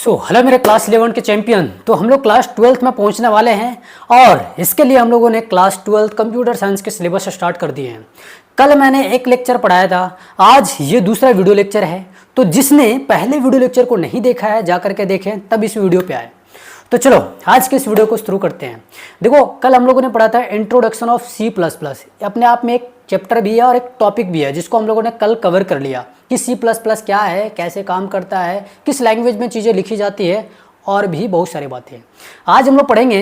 Hello मेरे class 11 के champion. तो हम लोग क्लास 12th में पहुंचने वाले हैं और इसके लिए हम लोगों ने क्लास 12th कंप्यूटर साइंस के सिलेबस स्टार्ट कर दिए हैं। कल मैंने एक लेक्चर पढ़ाया था, आज ये दूसरा वीडियो लेक्चर है। तो जिसने पहले वीडियो लेक्चर को नहीं देखा है जा करके देखें, तब इस वीडियो पे आए। तो चलो आज के इस वीडियो को शुरू करते हैं। देखो, कल हम लोगों ने पढ़ा था इंट्रोडक्शन ऑफ C++। अपने आप में एक चैप्टर भी है और एक टॉपिक भी है जिसको हम लोगों ने कल कवर कर लिया कि C++ क्या है, कैसे काम करता है, किस लैंग्वेज में चीज़ें लिखी जाती है और भी बहुत सारी बातें। आज हम लोग पढ़ेंगे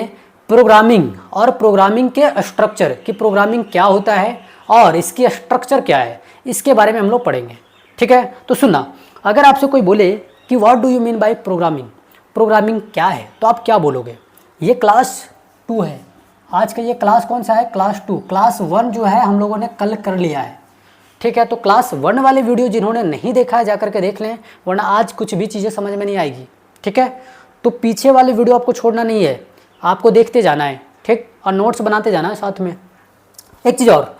प्रोग्रामिंग और प्रोग्रामिंग के स्ट्रक्चर कि प्रोग्रामिंग क्या होता है और इसकी स्ट्रक्चर क्या है, इसके बारे में हम लोग पढ़ेंगे। ठीक है, तो सुनना, अगर आपसे कोई बोले कि what do you mean by programming, programming क्या है, तो आप क्या बोलोगे? ये क्लास 2 है। आज का ये क्लास कौन सा है? क्लास 2। क्लास 1 जो है हम लोगों ने कल कर लिया है। ठीक है, तो क्लास 1 वाले वीडियो जिन्होंने नहीं देखा है जा करके देख लें, वरना आज कुछ भी चीज़ें समझ में नहीं आएगी। ठीक है, तो पीछे वाले वीडियो आपको छोड़ना नहीं है, आपको देखते जाना है। ठीक, और नोट्स बनाते जाना है साथ में। एक चीज़ और,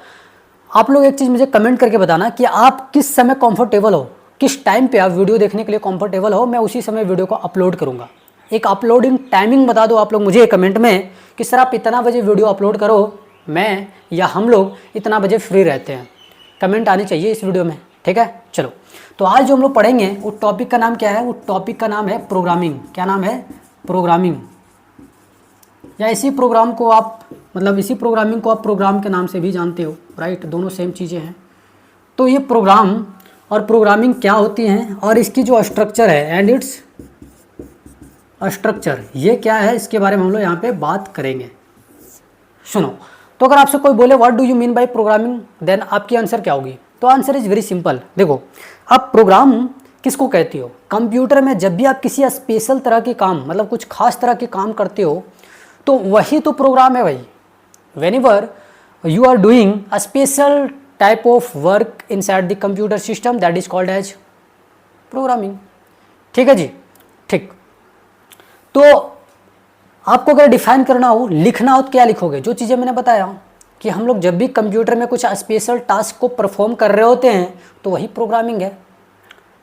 आप लोग एक चीज़ मुझे कमेंट करके बताना कि आप किस समय कंफर्टेबल हो, किस टाइम पे आप वीडियो देखने के लिए कंफर्टेबल हो। मैं उसी समय वीडियो को अपलोड करूँगा। एक अपलोडिंग टाइमिंग बता दो आप लोग मुझे कमेंट में कि सर आप इतना बजे वीडियो अपलोड करो, मैं या हम लोग इतना बजे फ्री रहते हैं। कमेंट आनी चाहिए इस वीडियो में। ठीक है, चलो, तो आज जो हम लोग पढ़ेंगे वो टॉपिक का नाम क्या है? वो टॉपिक का नाम है प्रोग्रामिंग। क्या नाम है? प्रोग्रामिंग। या इसी प्रोग्राम को आप इसी प्रोग्रामिंग को आप प्रोग्राम के नाम से भी जानते हो, राइट? दोनों सेम चीज़ें हैं। तो ये प्रोग्राम और प्रोग्रामिंग क्या होती हैं और इसकी जो स्ट्रक्चर है एंड इट्स स्ट्रक्चर, ये क्या है, इसके बारे में हम लोग यहाँ पे बात करेंगे। सुनो, तो अगर आपसे कोई बोले what do you mean by programming, then आपकी आंसर क्या होगी? तो आंसर इज़ वेरी सिंपल। देखो, अब प्रोग्राम किसको कहती हो? कंप्यूटर में जब भी आप किसी स्पेशल तरह के काम, कुछ खास तरह के काम करते हो, तो वही तो प्रोग्राम है भाई। Whenever you are doing a special type of work inside the computer system, that is called as programming. ठीक है जी, ठीक। तो आपको अगर डिफाइन करना हो, लिखना हो, तो क्या लिखोगे? जो चीज़ें मैंने बताया कि हम लोग जब भी कंप्यूटर में कुछ स्पेशल टास्क को परफॉर्म कर रहे होते हैं तो वही प्रोग्रामिंग है।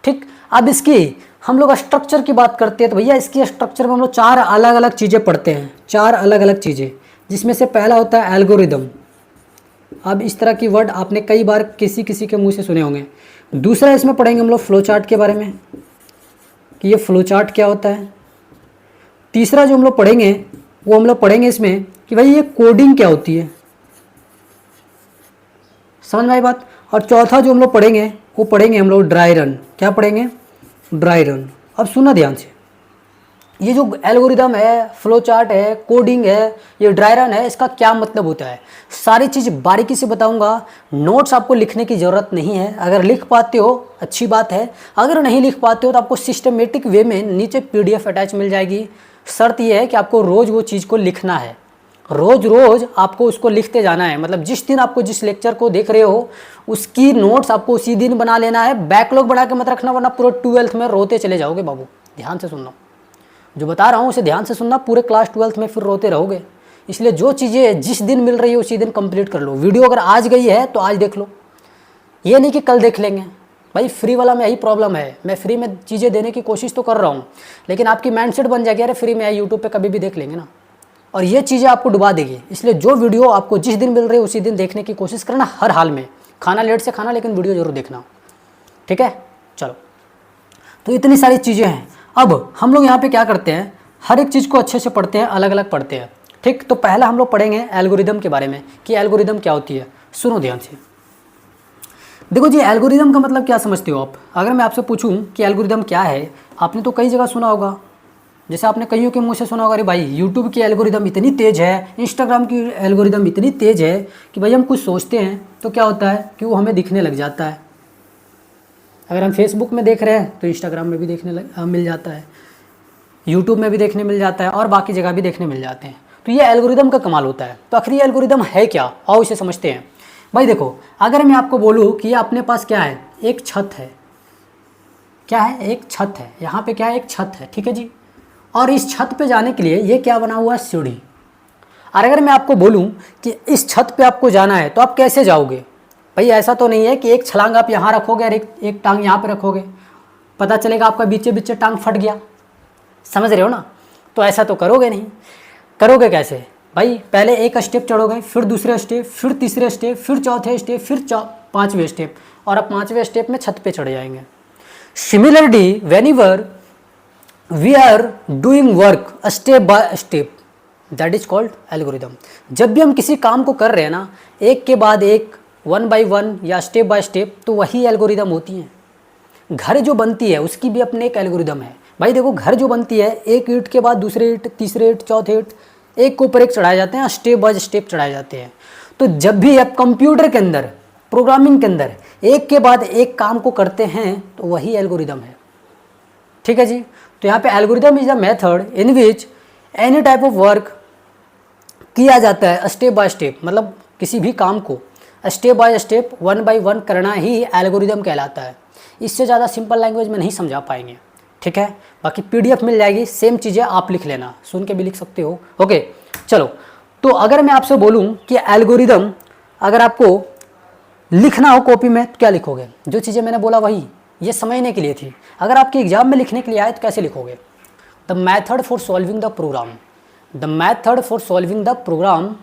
ठीक, अब इसकी हम लोग स्ट्रक्चर की बात करते हैं तो भैया इसकी स्ट्रक्चर में हम लोग 4 अलग अलग चीज़ें पढ़ते हैं, 4 अलग अलग चीज़ें, जिसमें से पहला होता है एल्गोरिदम। अब इस तरह की वर्ड आपने कई बार किसी किसी के मुंह से सुने होंगे। दूसरा इसमें पढ़ेंगे हम लोग फ्लो चार्ट के बारे में कि ये फ्लो चार्ट क्या होता है। तीसरा जो हम लोग पढ़ेंगे वो हम लोग पढ़ेंगे इसमें कि भाई ये कोडिंग क्या होती है। समझ में आई बात? और चौथा जो हम लोग पढ़ेंगे वो पढ़ेंगे हम लोग ड्राई रन। क्या पढ़ेंगे? Dry run. अब सुनना ध्यान से, ये जो एल्गोरिदम है, फ्लो चार्ट है, कोडिंग है, ये ड्राई रन है, इसका क्या मतलब होता है, सारी चीज़ बारीकी से बताऊंगा। नोट्स आपको लिखने की ज़रूरत नहीं है। अगर लिख पाते हो अच्छी बात है, अगर नहीं लिख पाते हो तो आपको सिस्टमेटिक वे में नीचे PDF अटैच मिल जाएगी। शर्त यह है कि आपको रोज़ वो चीज़ को लिखना है, रोज़ रोज़ आपको उसको लिखते जाना है। जिस दिन आपको जिस लेक्चर को देख रहे हो उसकी नोट्स आपको उसी दिन बना लेना है। बैकलॉग बना के मत रखना, वरना पूरे 12th में रोते चले जाओगे बाबू। ध्यान से सुनना, जो बता रहा हूँ उसे ध्यान से सुनना, पूरे क्लास 12th में फिर रोते रहोगे। इसलिए जो चीज़ें जिस दिन मिल रही है उसी दिन कंप्लीट कर लो। वीडियो अगर आज गई है तो आज देख लो, ये नहीं कि कल देख लेंगे। भाई फ्री वाला में यही प्रॉब्लम है, मैं फ्री में चीज़ें देने की कोशिश तो कर रहा हूँ, लेकिन आपकी माइंडसेट बन जाएगी अरे फ्री में है, यूट्यूब पे कभी भी देख लेंगे ना, और ये चीज़ें आपको डुबा देगी। इसलिए जो वीडियो आपको जिस दिन मिल रही है उसी दिन देखने की कोशिश करना, हर हाल में। खाना लेट से खाना, लेकिन वीडियो जरूर देखना। ठीक है, चलो, तो इतनी सारी चीज़ें हैं। अब हम लोग यहाँ पे क्या करते हैं, हर एक चीज़ को अच्छे से पढ़ते हैं, अलग अलग पढ़ते हैं। ठीक, तो पहला हम लोग पढ़ेंगे एल्गोरिदम के बारे में कि एल्गोरिदम क्या होती है। सुनो ध्यान से। देखो जी, एल्गोरिदम का मतलब क्या समझते हो आप? अगर मैं आपसे पूछूं कि एल्गोरिदम क्या है, आपने तो कई जगह सुना होगा। जैसे आपने कईयों के मुंह से सुना होगा, अरे भाई यूट्यूब की एल्गोरिदम इतनी तेज़ है, इंस्टाग्राम की एल्गोरिदम इतनी तेज़ है कि भाई हम कुछ सोचते हैं तो क्या होता है कि वो हमें दिखने लग जाता है। अगर हम फेसबुक में देख रहे हैं तो इंस्टाग्राम में भी मिल जाता है, यूट्यूब में भी देखने मिल जाता है और बाकी जगह भी देखने मिल जाते हैं। तो ये एल्गोरिदम का कमाल होता है। तो आखिर ये एल्गोरिदम है क्या, आओ इसे समझते हैं। भाई देखो, अगर मैं आपको बोलूँ कि ये अपने पास क्या है, एक छत है। क्या है? एक छत है। यहाँ पे क्या है? एक छत है। ठीक है जी, और इस छत पे जाने के लिए ये क्या बना हुआ है? सीढ़ी। और अगर मैं आपको बोलूँ कि इस छत पे आपको जाना है तो आप कैसे जाओगे? भाई ऐसा तो नहीं है कि एक छलांग आप यहाँ रखोगे और एक टांग यहाँ पे रखोगे, पता चलेगा आपका बीचे बीचे टांग फट गया। समझ रहे हो ना? तो ऐसा तो करोगे नहीं। करोगे कैसे भाई? पहले एक स्टेप चढ़ोगे, फिर दूसरे स्टेप, फिर तीसरे स्टेप, फिर चौथे स्टेप, फिर पाँचवें स्टेप, और अब पाँचवें स्टेप में छत पे चढ़ जाएंगे। Similarly whenever we are doing work step by step, that is called algorithm. जब भी हम किसी काम को कर रहे हैं ना, एक के बाद एक, वन बाय वन या स्टेप बाय स्टेप, तो वही एल्गोरिदम होती हैं। घर जो बनती है उसकी भी अपने एक एल्गोरिदम है भाई। देखो घर जो बनती है, एक ईंट के बाद दूसरे ईंट, तीसरे ईंट, चौथे ईंट, एक के ऊपर एक चढ़ाए जाते हैं, स्टेप बाय स्टेप चढ़ाए जाते हैं। तो जब भी आप कंप्यूटर के अंदर, प्रोग्रामिंग के अंदर एक के बाद एक काम को करते हैं तो वही एल्गोरिदम है। ठीक है जी। तो यहाँ पे algorithm is a method in which any type of work किया जाता है स्टेप बाय स्टेप, मतलब किसी भी काम को step by step, one by one करना ही एल्गोरिदम कहलाता है। इससे ज़्यादा सिंपल लैंग्वेज में नहीं समझा पाएंगे। ठीक है, बाकी पीडीएफ मिल जाएगी, सेम चीज़ें आप लिख लेना, सुन के भी लिख सकते हो। ओके चलो, तो अगर मैं आपसे बोलूँ कि एल्गोरिदम अगर आपको लिखना हो कॉपी में तो क्या लिखोगे? जो चीज़ें मैंने बोला वही, ये समझने के लिए थी। अगर आपके एग्जाम में लिखने के लिए आए तो कैसे लिखोगे? The method for solving the program, the method for solving the program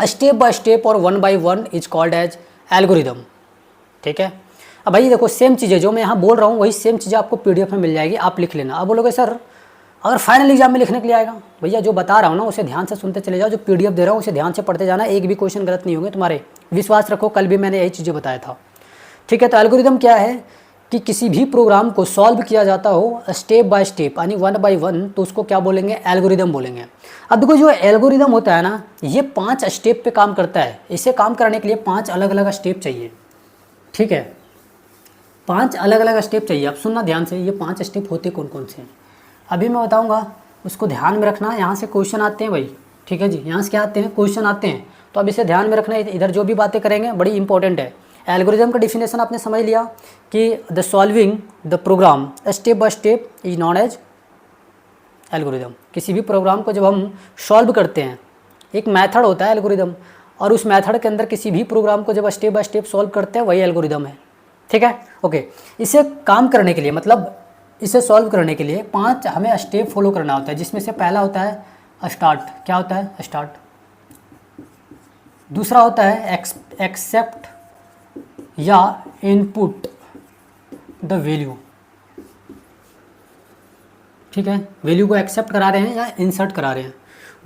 step by step और one by one is called as algorithm. ठीक है, अब भाई देखो सेम चीज़ें जो मैं यहाँ बोल रहा हूँ वही सेम चीज़ें आपको पीडीएफ में मिल जाएगी, आप लिख लेना। अब बोलोगे सर अगर फाइनल एग्जाम में लिखने के लिए आएगा, भैया जो बता रहा हूँ ना उसे ध्यान से सुनते चले जाओ, जो पीडीएफ दे रहा हूँ उसे ध्यान से पढ़ते जाना, एक भी क्वेश्चन गलत नहीं होंगे तुम्हारे, विश्वास रखो, कल भी मैंने यही चीज़ें बताया था। ठीक है, तो एल्गोरिदम क्या है कि किसी भी प्रोग्राम को सॉल्व किया जाता हो स्टेप बाय स्टेप यानी वन बाय वन, तो उसको क्या बोलेंगे? एल्गोरिदम बोलेंगे। अब देखो जो एल्गोरिदम होता है ना, ये 5 स्टेप पे काम करता है। इसे काम करने के लिए 5 अलग अलग स्टेप चाहिए। ठीक है, 5 अलग अलग स्टेप चाहिए। आप सुनना ध्यान से, ये 5 स्टेप होते कौन कौन से हैं अभी मैं बताऊंगा, उसको ध्यान में रखना। यहाँ से क्वेश्चन आते हैं भाई। ठीक है जी, यहाँ से क्या आते हैं? क्वेश्चन आते हैं, तो अब इसे ध्यान में रखना। इधर जो भी बातें करेंगे बड़ी इंपॉर्टेंट है। एल्गोरिदम का डिफिनेशन आपने समझ लिया कि the solving the program step by step is known as algorithm. किसी भी प्रोग्राम को जब हम सॉल्व करते हैं, एक मेथड होता है एल्गोरिदम, और उस मेथड के अंदर किसी भी प्रोग्राम को जब स्टेप बाय स्टेप सॉल्व करते हैं वही एल्गोरिदम है। ठीक है, ओके। इसे काम करने के लिए, मतलब इसे सॉल्व करने के लिए 5 हमें स्टेप फॉलो करना होता है, जिसमें से पहला होता है स्टार्ट। क्या होता है? स्टार्ट। दूसरा होता है एक्सेप्ट या इनपुट द वैल्यू। ठीक है, वैल्यू को एक्सेप्ट करा रहे हैं या इंसर्ट करा रहे हैं।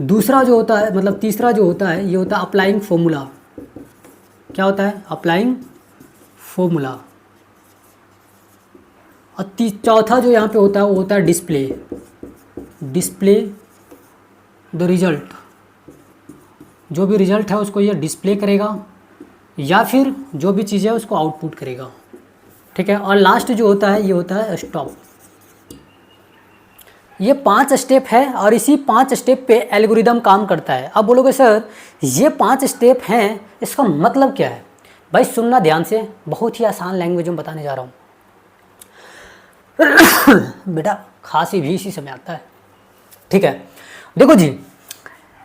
दूसरा जो होता है, मतलब तीसरा जो होता है, ये होता है अप्लाइंग फॉर्मूला। क्या होता है? Applying formula. और चौथा जो यहाँ पे होता है वो होता है डिस्प्ले। डिस्प्ले द रिजल्ट, जो भी रिजल्ट है उसको ये डिस्प्ले करेगा या फिर जो भी चीज़ है उसको आउटपुट करेगा। ठीक है, और लास्ट जो होता है ये होता है स्टॉप। ये 5 स्टेप है और इसी 5 स्टेप पे एल्गोरिदम काम करता है। अब बोलोगे सर ये 5 स्टेप हैं, इसका मतलब क्या है? भाई सुनना ध्यान से, बहुत ही आसान लैंग्वेज में बताने जा रहा हूँ। बेटा खांसी भी इसी समय आता है। ठीक है, देखो जी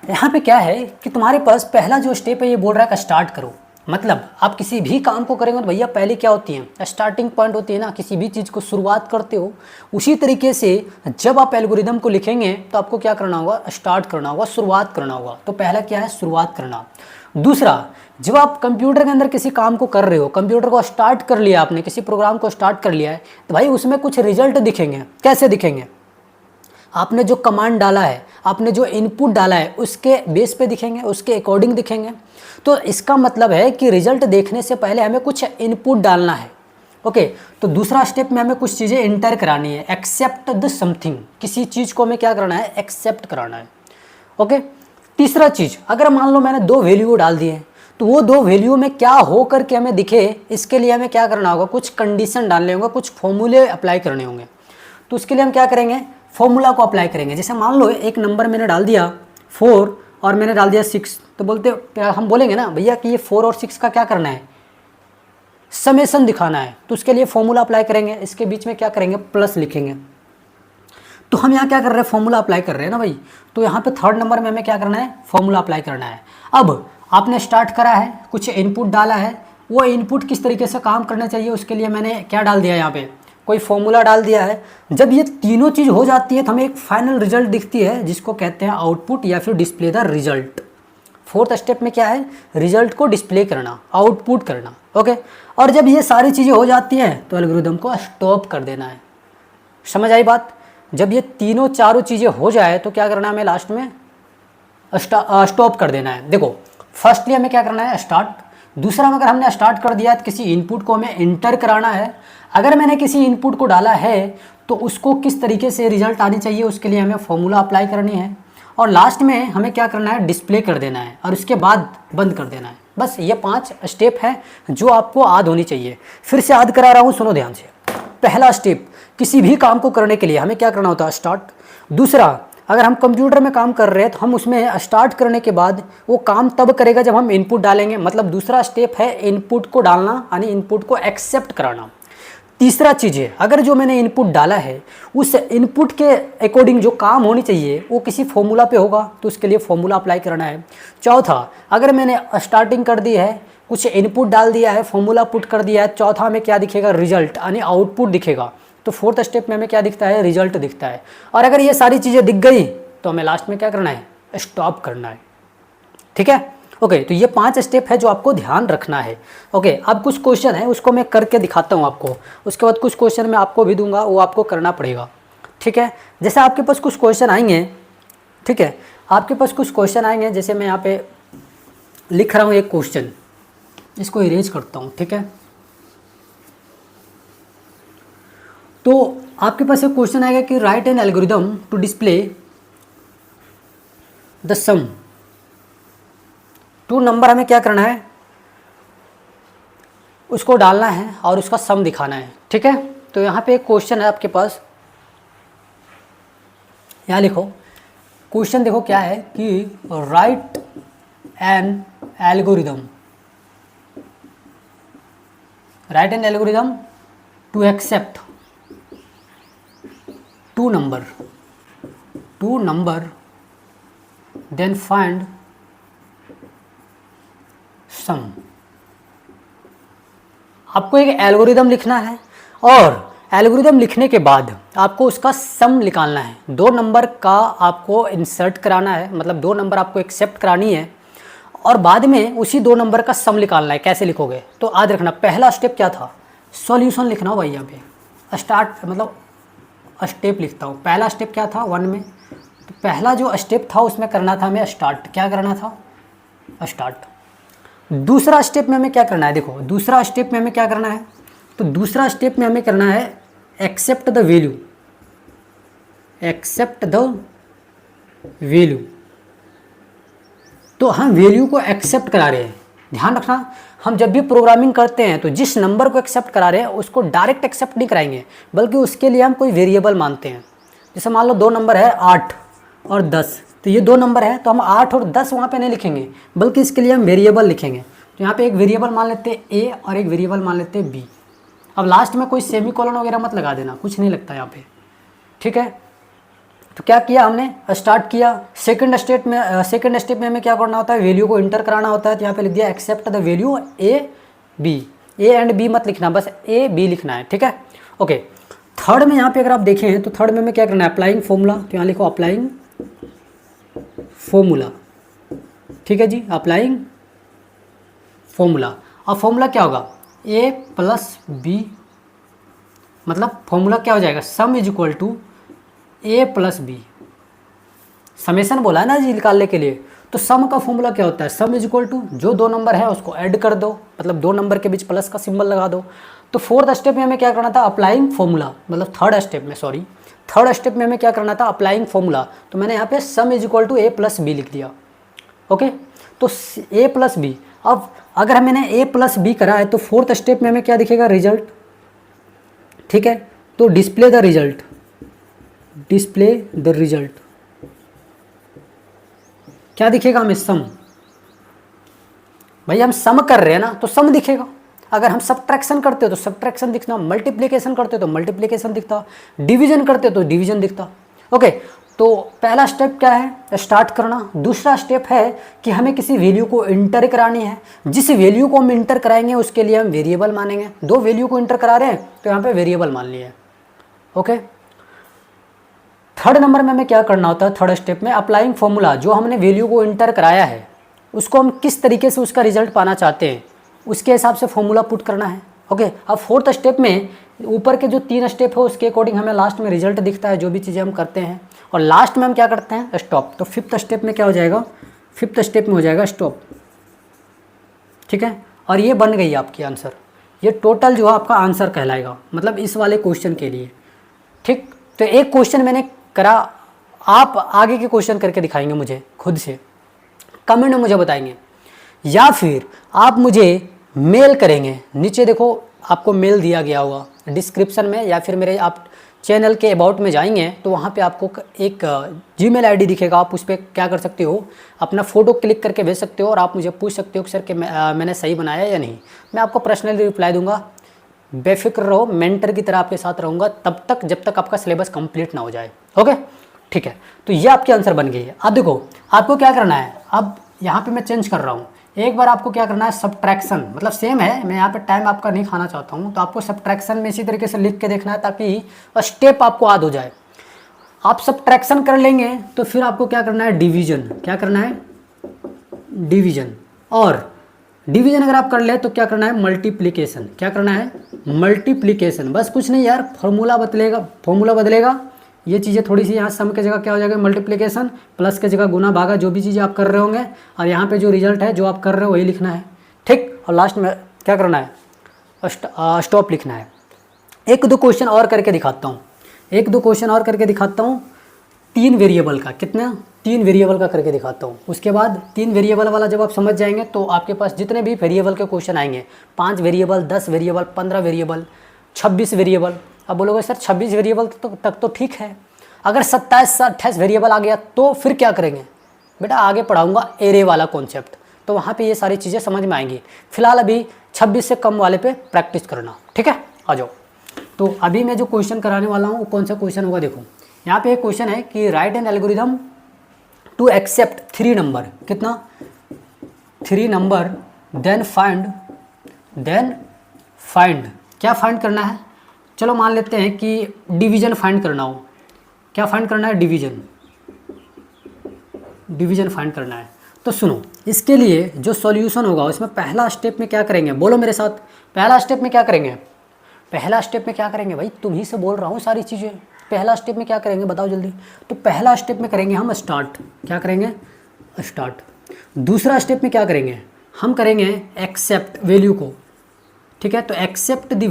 यहाँ पे क्या है कि तुम्हारे पास पहला जो स्टेप है ये बोल रहा है कि स्टार्ट करो। मतलब आप किसी भी काम को करेंगे तो भैया पहले क्या होती है? स्टार्टिंग पॉइंट होती है ना, किसी भी चीज़ को शुरुआत करते हो। उसी तरीके से जब आप एल्गोरिदम को लिखेंगे तो आपको क्या करना होगा? स्टार्ट करना होगा, शुरुआत करना होगा। तो पहला क्या है? शुरुआत करना। दूसरा, जब आप कंप्यूटर के अंदर किसी काम को कर रहे हो, कंप्यूटर को स्टार्ट कर लिया आपने, किसी प्रोग्राम को स्टार्ट कर लिया है, तो भाई उसमें कुछ रिजल्ट दिखेंगे। कैसे दिखेंगे? आपने जो कमांड डाला है, आपने जो इनपुट डाला है उसके बेस पे दिखेंगे, उसके अकॉर्डिंग दिखेंगे। तो इसका मतलब है कि रिजल्ट देखने से पहले हमें कुछ इनपुट डालना है। ओके, तो दूसरा स्टेप में हमें कुछ चीज़ें इंटर करानी है। एक्सेप्ट द समथिंग, किसी चीज़ को हमें क्या करना है? एक्सेप्ट कराना है। ओके, तीसरा चीज़, अगर मान लो मैंने 2 वैल्यू डाल दिए तो वो 2 वैल्यू में क्या हो करके हमें दिखे, इसके लिए हमें क्या करना होगा? कुछ कंडीशन डालने होंगे, कुछ फॉर्मूले अप्लाई करने होंगे। तो उसके लिए हम क्या करेंगे? फॉर्मूला को अप्लाई करेंगे। जैसे मान लो एक नंबर मैंने डाल दिया 4 और मैंने डाल दिया 6, तो हम बोलेंगे ना भैया कि ये 4 और 6 का क्या करना है? समेशन दिखाना है। तो उसके लिए फॉर्मूला अप्लाई करेंगे। इसके बीच में क्या करेंगे? प्लस लिखेंगे। तो हम यहाँ क्या कर रहे हैं? फॉर्मूला अप्लाई कर रहे हैं ना भाई। तो यहाँ पे 3rd नंबर में हमें क्या करना है? फॉर्मूला अप्लाई करना है। अब आपने स्टार्ट करा है, कुछ इनपुट डाला है, वो इनपुट किस तरीके से काम करना चाहिए उसके लिए मैंने क्या डाल दिया यहाँ पे? कोई फॉर्मूला डाल दिया है। जब ये तीनों चीज़ हो जाती है तो हमें एक फाइनल रिजल्ट दिखती है जिसको कहते हैं आउटपुट या फिर display the result. Fourth step में क्या है, रिजल्ट को डिस्प्ले करना, आउटपुट करना। ओके, और जब ये सारी चीज़ें हो जाती हैं तो एल्गोरिदम को स्टॉप कर देना है। समझ आई बात? जब ये तीनों चारों चीज़ें हो जाए तो क्या करना है, हमें लास्ट में स्टॉप कर देना है। देखो फर्स्टली हमें क्या करना है, स्टार्ट। दूसरा अगर हमने स्टार्ट कर दिया तो किसी इनपुट को हमें इंटर कराना है। अगर मैंने किसी इनपुट को डाला है तो उसको किस तरीके से रिजल्ट आनी चाहिए उसके लिए हमें फॉर्मूला अप्लाई करनी है। और लास्ट में हमें क्या करना है, डिस्प्ले कर देना है और उसके बाद बंद कर देना है। बस ये 5 स्टेप है जो आपको याद होनी चाहिए। फिर से याद करा रहा हूँ, सुनो ध्यान से। पहला स्टेप, किसी भी काम को करने के लिए हमें क्या करना होता है, स्टार्ट। दूसरा, अगर हम कंप्यूटर में काम कर रहे हैं तो हम उसमें स्टार्ट करने के बाद वो काम तब करेगा जब हम इनपुट डालेंगे। मतलब दूसरा स्टेप है इनपुट को डालना, यानी इनपुट को एक्सेप्ट कराना। तीसरा चीज़ है, अगर जो मैंने इनपुट डाला है उस इनपुट के अकॉर्डिंग जो काम होनी चाहिए वो किसी फॉर्मूला पे होगा तो उसके लिए फॉर्मूला अप्लाई करना है। चौथा, अगर मैंने स्टार्टिंग कर दी है, कुछ इनपुट डाल दिया है, फॉर्मूला पुट कर दिया है, चौथा में क्या दिखेगा, रिजल्ट यानी आउटपुट दिखेगा। तो फोर्थ स्टेप में हमें क्या दिखता है, रिजल्ट दिखता है। और अगर ये सारी चीज़ें दिख गई तो हमें लास्ट में क्या करना है, स्टॉप करना है। ठीक है, ओके। तो ये 5 स्टेप है जो आपको ध्यान रखना है। ओके, अब कुछ क्वेश्चन है उसको मैं करके दिखाता हूँ आपको, उसके बाद कुछ क्वेश्चन मैं आपको भी दूंगा, वो आपको करना पड़ेगा। ठीक है, जैसे आपके पास कुछ क्वेश्चन आएंगे, ठीक है, आपके पास कुछ क्वेश्चन आएंगे। जैसे मैं यहाँ पे लिख रहा हूँ एक क्वेश्चन, इसको इरेज करता हूँ। ठीक है, तो आपके पास एक क्वेश्चन आएगा कि write an algorithm to display the sum. 2 number हमें क्या करना है, उसको डालना है और उसका सम दिखाना है। ठीक है, तो यहाँ पे एक क्वेश्चन है आपके पास, यहाँ लिखो। क्वेश्चन देखो क्या है कि write an algorithm, write an algorithm to accept 2 number then find sum। आपको एक एल्गोरिदम लिखना है और एल्गोरिदम लिखने के बाद आपको उसका सम निकालना है। 2 नंबर का आपको इंसर्ट कराना है, मतलब 2 नंबर आपको एक्सेप्ट करानी है और बाद में उसी 2 नंबर का सम निकालना है। कैसे लिखोगे, तो याद रखना पहला स्टेप क्या था, सॉल्यूशन लिखना हो भाई। यहाँ पे स्टार्ट मतलब स्टेप लिखता हूँ। पहला स्टेप क्या था 1 में, तो पहला जो स्टेप था उसमें करना था हमें स्टार्ट। क्या करना था, स्टार्ट। दूसरा स्टेप में हमें क्या करना है, देखो दूसरा स्टेप में हमें क्या करना है, तो दूसरा स्टेप में हमें करना है accept the value, accept the value. तो हम वैल्यू को एक्सेप्ट करा रहे हैं। ध्यान रखना, हम जब भी प्रोग्रामिंग करते हैं तो जिस नंबर को एक्सेप्ट करा रहे हैं उसको डायरेक्ट एक्सेप्ट नहीं कराएंगे, बल्कि उसके लिए हम कोई वेरिएबल मानते हैं। जैसे मान लो 2 नंबर है 8 और 10, तो ये 2 नंबर है तो हम 8 और 10 वहाँ पे नहीं लिखेंगे, बल्कि इसके लिए हम वेरिएबल लिखेंगे। तो यहाँ पे एक वेरिएबल मान लेते हैं ए और एक वेरिएबल मान लेते हैं बी। अब लास्ट में कोई सेमीकोलन वगैरह मत लगा देना, कुछ नहीं लगता यहाँ पे। ठीक है, तो क्या किया हमने, स्टार्ट किया। सेकंड स्टेप में हमें क्या करना होता है, वैल्यू को इंटर कराना होता है। तो यहाँ पे लिख दिया accept the value A B. A and B मत लिखना, बस ए बी लिखना है। ठीक है, ओके। थर्ड में यहाँ पे अगर आप देखें तो थर्ड में हमें क्या करना है, अप्लाइंग फॉर्मूला। तो यहाँ लिखो अप्लाइंग फॉर्मूला। ठीक है जी, अप्लाइंग फॉर्मूला। और फॉर्मूला क्या होगा, ए प्लस बी, मतलब फॉर्मूला क्या हो जाएगा, sum is equal to A plus B. Summation बोला है ना जी निकालने के लिए, तो सम का फॉर्मूला क्या होता है, सम इज इक्वल टू जो 2 नंबर है उसको ऐड कर दो, मतलब 2 नंबर के बीच प्लस का सिंबल लगा दो। तो फोर्थ स्टेप में हमें क्या करना था, अप्लाइंग फॉर्मूला, मतलब थर्ड स्टेप में हमें क्या करना था, अप्लाइंग फॉर्मूला। तो मैंने यहाँ पे sum is equal to A plus B लिख दिया। ओके, तो ए प्लस बी। अब अगर मैंने ए प्लस बी करा है तो फोर्थ स्टेप में हमें क्या दिखेगा, रिजल्ट। ठीक है, तो display the result, display the result क्या दिखेगा हमें, सम। भाई हम सम कर रहे हैं ना तो सम दिखेगा। अगर हम सब्ट्रैक्शन करते हो तो सब्ट्रैक्शन दिखना, मल्टीप्लिकेशन करते हो तो मल्टीप्लिकेशन दिखता, डिवीजन करते हो तो डिवीजन दिखता। ओके, तो पहला स्टेप क्या है, स्टार्ट करना। दूसरा स्टेप है कि हमें किसी वैल्यू को इंटर करानी है। जिस वैल्यू को हम इंटर कराएंगे उसके लिए हम वेरिएबल मानेंगे। दो वैल्यू को इंटर करा रहे हैं तो यहाँ पे वेरिएबल मान लिए। ओके, थर्ड नंबर में हमें क्या करना होता है, थर्ड स्टेप में अप्लाइंग फॉर्मूला। जो हमने वैल्यू को इंटर कराया है उसको हम किस तरीके से उसका रिजल्ट पाना चाहते हैं उसके हिसाब से फॉर्मूला पुट करना है। ओके, अब फोर्थ स्टेप में ऊपर के जो 3 स्टेप है उसके अकॉर्डिंग हमें लास्ट में रिजल्ट दिखता है जो भी चीज़ें हम करते हैं, और लास्ट में हम क्या करते हैं, स्टॉप। तो फिफ्थ स्टेप में क्या हो जाएगा, फिफ्थ स्टेप में हो जाएगा स्टॉप। ठीक है, और ये बन गई आपकी आंसर। ये टोटल जो है आपका आंसर कहलाएगा, मतलब इस वाले क्वेश्चन के लिए। ठीक, तो एक क्वेश्चन मैंने करा, आप आगे के क्वेश्चन करके दिखाएंगे मुझे खुद से, कमेंट में मुझे बताएंगे, या फिर आप मुझे मेल करेंगे। नीचे देखो आपको मेल दिया गया होगा डिस्क्रिप्शन में, या फिर मेरे आप चैनल के अबाउट में जाएंगे तो वहाँ पे आपको एक जीमेल आईडी दिखेगा। आप उस पर क्या कर सकते हो, अपना फ़ोटो क्लिक करके भेज सकते हो और आप मुझे पूछ सकते हो कि सर कि मैंने सही बनाया या नहीं। मैं आपको पर्सनली रिप्लाई दूंगा। बेफिक्र रहो, मेंटर की तरह आपके साथ रहूँगा तब तक जब तक आपका सिलेबस कंप्लीट ना हो जाए। ओके, ठीक है, तो ये आपकी आंसर बन गई है। अब देखो आपको क्या करना है, अब यहाँ पे मैं चेंज कर रहा हूँ। एक बार आपको क्या करना है, सब्ट्रैक्शन, मतलब सेम है, मैं यहाँ पे टाइम आपका नहीं खाना चाहता हूँ, तो आपको सब्ट्रैक्शन में इसी तरीके से लिख के देखना है ताकि स्टेप आपको याद हो जाए। आप सब्ट्रैक्शन कर लेंगे तो फिर आपको क्या करना है, डिवीजन। क्या करना है, डिवीजन। और डिवीजन अगर आप कर ले तो क्या करना है, मल्टीप्लिकेशन। क्या करना है, मल्टीप्लिकेशन। बस कुछ नहीं यार, फॉर्मूला बदलेगा। ये चीज़ें थोड़ी सी यहाँ सम के जगह क्या हो जाएगा, मल्टीप्लिकेशन, प्लस के जगह गुना भागा, जो भी चीज़ें आप कर रहे होंगे, और यहाँ पे जो रिजल्ट है जो आप कर रहे हो वही लिखना है। ठीक, और लास्ट में क्या करना है, स्टॉप लिखना है। एक दो क्वेश्चन और करके दिखाता हूँ, 3 वेरिएबल का। कितना, 3 वेरिएबल का करके दिखाता हूँ। उसके बाद 3 वेरिएबल वाला जब आप समझ जाएंगे तो आपके पास जितने भी वेरिएबल के क्वेश्चन आएंगे, 5 वेरिएबल, 10 वेरिएबल, 15 वेरिएबल, 26 वेरिएबल। अब बोलोगे सर 26 वेरिएबल तक तो ठीक है, अगर 27-28 वेरिएबल आ गया तो फिर क्या करेंगे? बेटा आगे पढ़ाऊंगा एरे वाला कॉन्सेप्ट, तो वहाँ पे ये सारी चीज़ें समझ में आएंगी। फिलहाल अभी 26 से कम वाले पे प्रैक्टिस करना, ठीक है? आ जाओ। तो अभी मैं जो क्वेश्चन कराने वाला हूँ वो कौन सा क्वेश्चन होगा, देखो यहाँ पे एक क्वेश्चन है कि write an algorithm to accept 3 number. कितना, 3 नंबर, देन फाइंड। क्या फाइंड करना है? चलो मान लेते हैं कि डिवीजन फाइंड करना हो। क्या फाइंड करना है? डिवीजन फाइंड करना है। तो सुनो, इसके लिए जो सॉल्यूशन होगा उसमें पहला स्टेप में क्या करेंगे, बोलो मेरे साथ। पहला स्टेप में क्या करेंगे भाई, तुम ही से बोल रहा हूँ सारी चीज़ें। पहला स्टेप में क्या करेंगे बताओ जल्दी। तो पहला स्टेप में करेंगे हम स्टार्ट। क्या करेंगे? स्टार्ट। दूसरा स्टेप में क्या करेंगे, हम करेंगे एक्सेप्ट वैल्यू को। ठीक है, तो एक्सेप्ट द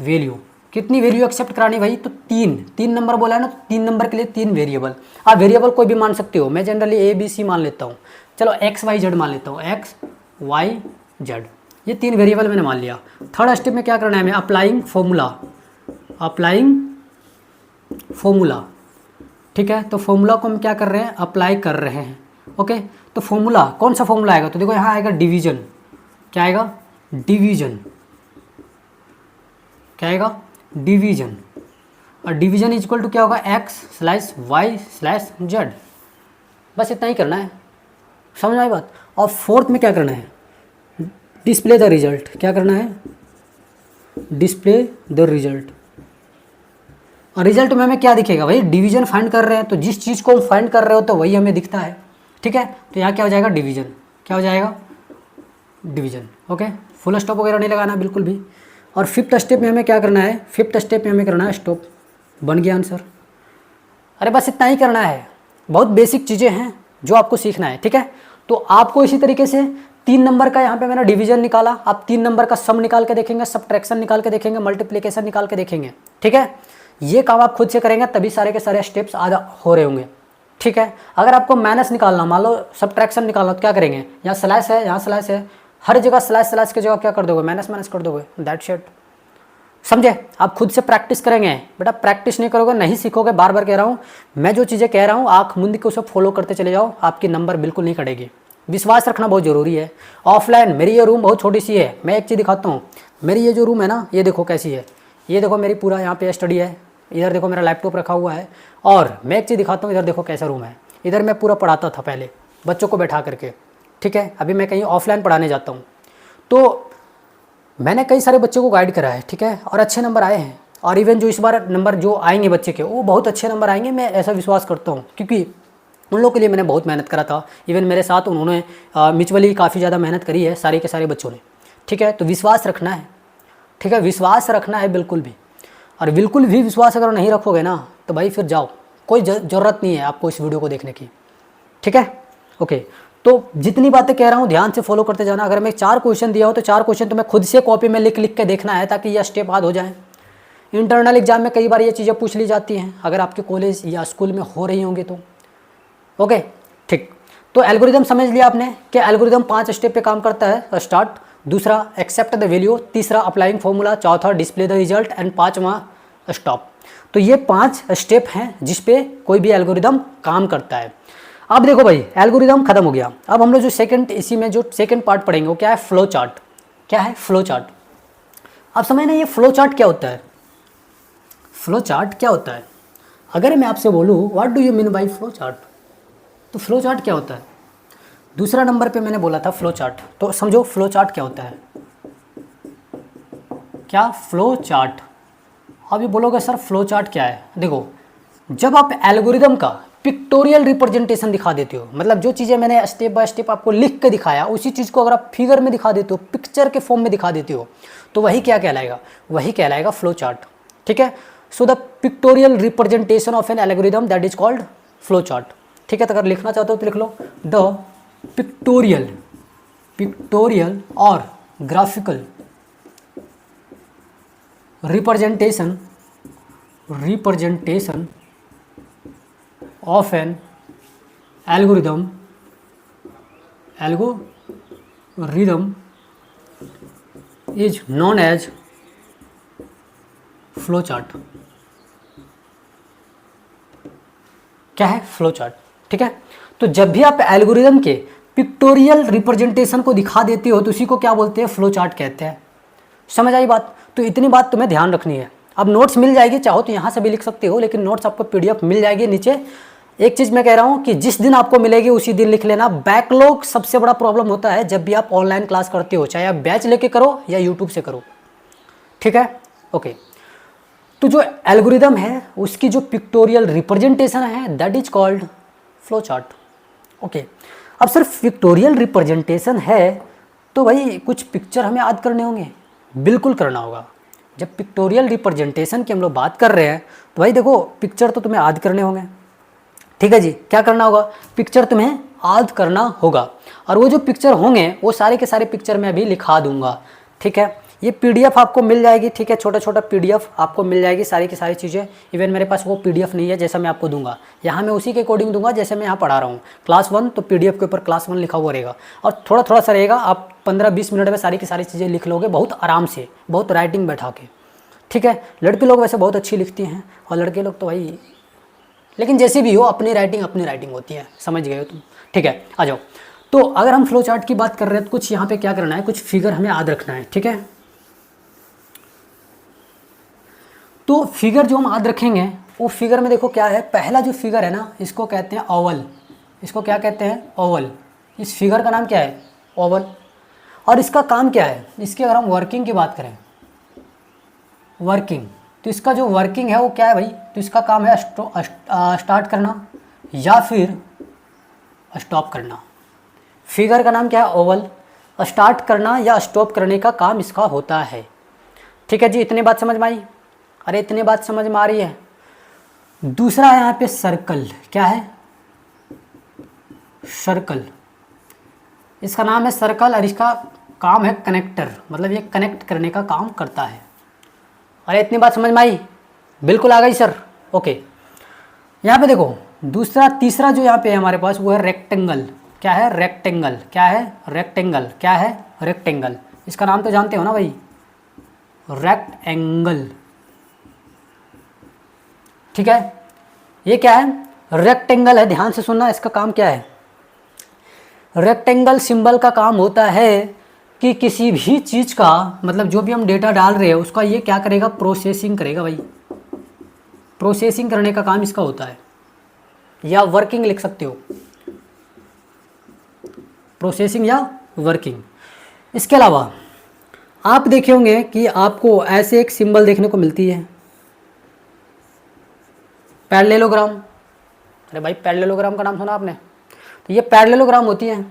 वैल्यू। कितनी वैल्यू एक्सेप्ट करानी भाई? तो 3 नंबर बोला है ना, तो 3 नंबर के लिए 3 वेरिएबल। आप वेरिएबल कोई भी मान सकते हो, मैं जनरली ABC मान लेता हूँ। चलो XYZ मान लेता हूँ, XYZ, ये 3 वेरिएबल मैंने मान लिया। थर्ड स्टेप में क्या करना है हमें, अप्लाइंग फॉर्मूला। ठीक है, तो फॉर्मूला को हम क्या कर रहे हैं, अप्लाई कर रहे हैं। ओके, तो फॉर्मूला कौन सा फॉर्मूला आएगा, तो देखो यहाँ आएगा डिवीजन। क्या आएगा? डिवीजन। क्या आएगा? डिवीजन। और डिवीजन इज इक्वल टू क्या होगा, X/Y/Z। बस इतना ही करना है, समझ आई बात। और फोर्थ में क्या करना है, डिस्प्ले द रिजल्ट। क्या करना है? Display the result. और रिजल्ट में हमें क्या दिखेगा भाई, डिवीजन फाइंड कर रहे हैं तो जिस चीज़ को हम फाइंड कर रहे हो तो वही हमें दिखता है। ठीक है, तो यहाँ क्या हो जाएगा, डिवीजन। क्या हो जाएगा? डिवीजन। ओके, फुल स्टॉप वगैरह नहीं लगाना बिल्कुल भी। और फिफ्थ स्टेप में हमें क्या करना है, करना है स्टॉप। बन गया आंसर। अरे बस इतना ही करना है, बहुत बेसिक चीज़ें हैं जो आपको सीखना है। ठीक है, तो आपको इसी तरीके से 3 नंबर का यहाँ पे मैंने डिवीजन निकाला, आप 3 नंबर का सम निकाल के देखेंगे, सब्ट्रैक्शन निकाल के देखेंगे, मल्टीप्लिकेशन निकाल के देखेंगे। ठीक है, ये काम आप खुद से करेंगे तभी सारे के सारे स्टेप्स आधा हो रहे होंगे। ठीक है, अगर आपको माइनस निकालना, मान लो सब्ट्रैक्शन निकालना, तो क्या करेंगे, यहाँ स्लैश है, यहाँ स्लैश है, हर जगह स्लैश की जगह क्या कर दोगे, माइनस कर दोगे। दैट्स इट, समझे? आप खुद से प्रैक्टिस करेंगे। बेटा प्रैक्टिस नहीं करोगे नहीं सीखोगे। बार बार कह रहा हूँ, मैं जो चीज़ें कह रहा हूँ आँख मूंद के उसे फॉलो करते चले जाओ, आपकी नंबर बिल्कुल नहीं कटेगी। विश्वास रखना बहुत ज़रूरी है। ऑफलाइन मेरी ये रूम बहुत छोटी सी है, मैं एक चीज़ दिखाता हूँ। मेरी ये जो रूम है ना, ये देखो कैसी है, ये देखो मेरी पूरा यहाँ पे स्टडी है, इधर देखो मेरा लैपटॉप रखा हुआ है, और मैं एक चीज़ दिखाता हूँ, इधर देखो कैसा रूम है। इधर मैं पूरा पढ़ाता था पहले बच्चों को बैठा करके, ठीक है। अभी मैं कहीं ऑफलाइन पढ़ाने जाता हूँ, तो मैंने कई सारे बच्चों को गाइड करा है, ठीक है, और अच्छे नंबर आए हैं। और इवन जो इस बार नंबर जो आएंगे बच्चे के, वो बहुत अच्छे नंबर आएंगे, मैं ऐसा विश्वास करता हूँ, क्योंकि उन लोगों के लिए मैंने बहुत मेहनत करा था। इवन मेरे साथ उन्होंने म्यूचुअली काफ़ी ज़्यादा मेहनत करी है, सारे के सारे बच्चों ने, ठीक है। तो विश्वास रखना है, ठीक है, विश्वास रखना है बिल्कुल भी। और बिल्कुल भी विश्वास अगर नहीं रखोगे ना, तो भाई फिर जाओ, कोई ज़रूरत नहीं है आपको इस वीडियो को देखने की, ठीक है। ओके, तो जितनी बातें कह रहा हूँ ध्यान से फॉलो करते जाना। अगर मैं 4 क्वेश्चन दिया हो तो 4 क्वेश्चन तुम्हें खुद से कॉपी में लिख लिख के देखना है, ताकि यह स्टेप याद हो जाए। इंटरनल एग्जाम में कई बार ये चीज़ें पूछ ली जाती हैं, अगर आपके कॉलेज या स्कूल में हो रही होंगी तो। ओके, ठीक। तो एल्गोरिदम समझ लिया आपने कि एल्गोरिदम 5 स्टेप पे काम करता है। स्टार्ट, दूसरा एक्सेप्ट द वैल्यू, तीसरा अप्लाइंग फॉर्मूला, चौथा डिस्प्ले द रिजल्ट, एंड 5वां स्टॉप। तो ये 5 स्टेप हैं जिस पे कोई भी एल्गोरिदम काम करता है। अब देखो भाई, एल्गोरिदम खत्म हो गया। अब हम लोग जो इसी में जो सेकंड पार्ट पढ़ेंगे वो क्या है, फ्लो चार्ट। क्या है फ्लो चार्ट? अब समझना ये फ्लो चार्ट क्या होता है। फ्लो चार्ट क्या होता है? अगर मैं आपसे बोलूँ what do you mean bye flow chart, तो फ्लो चार्ट क्या होता है? दूसरा नंबर पे मैंने बोला था फ्लो चार्ट, तो समझो फ्लो चार्ट क्या होता है। क्या फ्लो चार्ट? अब ये बोलोगे सर फ्लो चार्ट क्या है? देखो, जब आप एल्गोरिदम का पिक्टोरियल रिप्रेजेंटेशन दिखा देते हो, मतलब जो चीज़ें मैंने स्टेप बाय स्टेप आपको लिख के दिखाया, उसी चीज़ को अगर आप फिगर में दिखा देते हो, पिक्चर के फॉर्म में दिखा देते हो, तो वही क्या कहलाएगा? वही कहलाएगा फ्लो चार्ट, ठीक है। So the pictorial representation of N algorithm that is called flow chart, ठीक है। तो अगर लिखना चाहते हो तो लिख लो द पिक्टोरियल और graphical representation of an algorithm is known as flow chart. क्या है फ्लो चार्ट, ठीक है। तो जब भी आप एल्गोरिदम के पिक्टोरियल रिप्रेजेंटेशन को दिखा देते हो तो उसी को क्या बोलते हैं? फ्लो चार्ट कहते हैं। समझ आई बात? तो इतनी बात तुम्हें ध्यान रखनी है। अब नोट्स मिल जाएगी, चाहो तो यहाँ से भी लिख सकते हो, लेकिन नोट्स आपको पीडीएफ मिल जाएगी नीचे। एक चीज़ मैं कह रहा हूँ कि जिस दिन आपको मिलेगी उसी दिन लिख लेना। बैकलॉग सबसे बड़ा प्रॉब्लम होता है जब भी आप ऑनलाइन क्लास करते हो, चाहे आप बैच लेके करो या यूट्यूब से करो, ठीक है। ओके, तो जो एल्गोरिदम है उसकी जो पिक्टोरियल रिप्रेजेंटेशन है that is called flow chart. Okay, अब सिर्फ पिक्टोरियल रिप्रेजेंटेशन है तो भाई कुछ पिक्चर हमें याद करने होंगे, बिल्कुल करना होगा। जब पिक्टोरियल रिप्रेजेंटेशन की हम लोग बात कर रहे हैं तो भाई देखो, पिक्चर तो तुम्हें याद करने होंगे, ठीक है जी। क्या करना होगा? पिक्चर तुम्हें याद करना होगा, और वो जो पिक्चर होंगे वो सारे के सारे पिक्चर मैं अभी लिखा दूंगा, ठीक है। ये पीडीएफ आपको मिल जाएगी, ठीक है, छोटा छोटा पीडीएफ आपको मिल जाएगी, सारी की सारी चीज़ें। इवन मेरे पास वो पीडीएफ नहीं है जैसा मैं आपको दूंगा, यहाँ मैं उसी के अकॉर्डिंग दूंगा जैसे मैं यहाँ पढ़ा रहा हूँ। क्लास 1 तो पीडीएफ के ऊपर क्लास 1 लिखा हुआ रहेगा, और थोड़ा थोड़ा सा रहेगा, आप 15-20 मिनट में सारी की सारी चीज़ें लिख लोगे, बहुत आराम से, बहुत राइटिंग बैठा के, ठीक है। लड़के लोग वैसे बहुत अच्छी लिखती हैं, और लड़के लोग तो भाई, लेकिन जैसे भी हो अपनी राइटिंग होती है, समझ गए हो तुम, ठीक है। आ जाओ, तो अगर हम फ्लो चार्ट की बात कर रहे हैं तो कुछ यहाँ पे क्या करना है, कुछ फिगर हमें याद रखना है, ठीक है। तो फिगर जो हम याद रखेंगे वो फिगर में देखो क्या है। पहला जो फिगर है ना, इसको कहते हैं ओवल। इसको क्या कहते हैं? ओवल। इस फिगर का नाम क्या है? ओवल। और इसका काम क्या है? इसकी अगर हम वर्किंग की बात करें, वर्किंग, तो इसका जो वर्किंग है वो क्या है भाई? तो इसका काम है स्टार्ट करना या फिर स्टॉप करना। फिगर का नाम क्या है? ओवल। स्टार्ट करना या स्टॉप करने का काम इसका होता है, ठीक है जी। इतनी बात समझ में आई? अरे इतनी बात समझ में आ रही है? दूसरा यहाँ पे सर्कल। क्या है? सर्कल। इसका नाम है सर्कल, और इसका काम है कनेक्टर, मतलब ये कनेक्ट करने का काम करता है। अरे इतनी बात समझ में आई? बिल्कुल आ गई सर। ओके, यहाँ पे देखो तीसरा जो यहाँ पे है हमारे पास वो है रेक्टेंगल। क्या है? रेक्टेंगल। क्या है? रेक्टेंगल। क्या है? रेक्टेंगल। इसका नाम तो जानते हो ना भाई, रेक्टेंगल, ठीक है। ये क्या है? रेक्टेंगल है, ध्यान से सुनना। इसका काम क्या है? रेक्टेंगल सिंबल का काम होता है कि किसी भी चीज़ का, मतलब जो भी हम डेटा डाल रहे हैं उसका ये क्या करेगा? प्रोसेसिंग करेगा भाई। प्रोसेसिंग करने का काम इसका होता है, या वर्किंग लिख सकते हो, प्रोसेसिंग या वर्किंग। इसके अलावा आप देखे होंगे कि आपको ऐसे एक सिंबल देखने को मिलती है, पैरेललोग्राम। अरे भाई पैरेललोग्राम का नाम सुना आपने? तो ये पैरेललोग्राम होती है,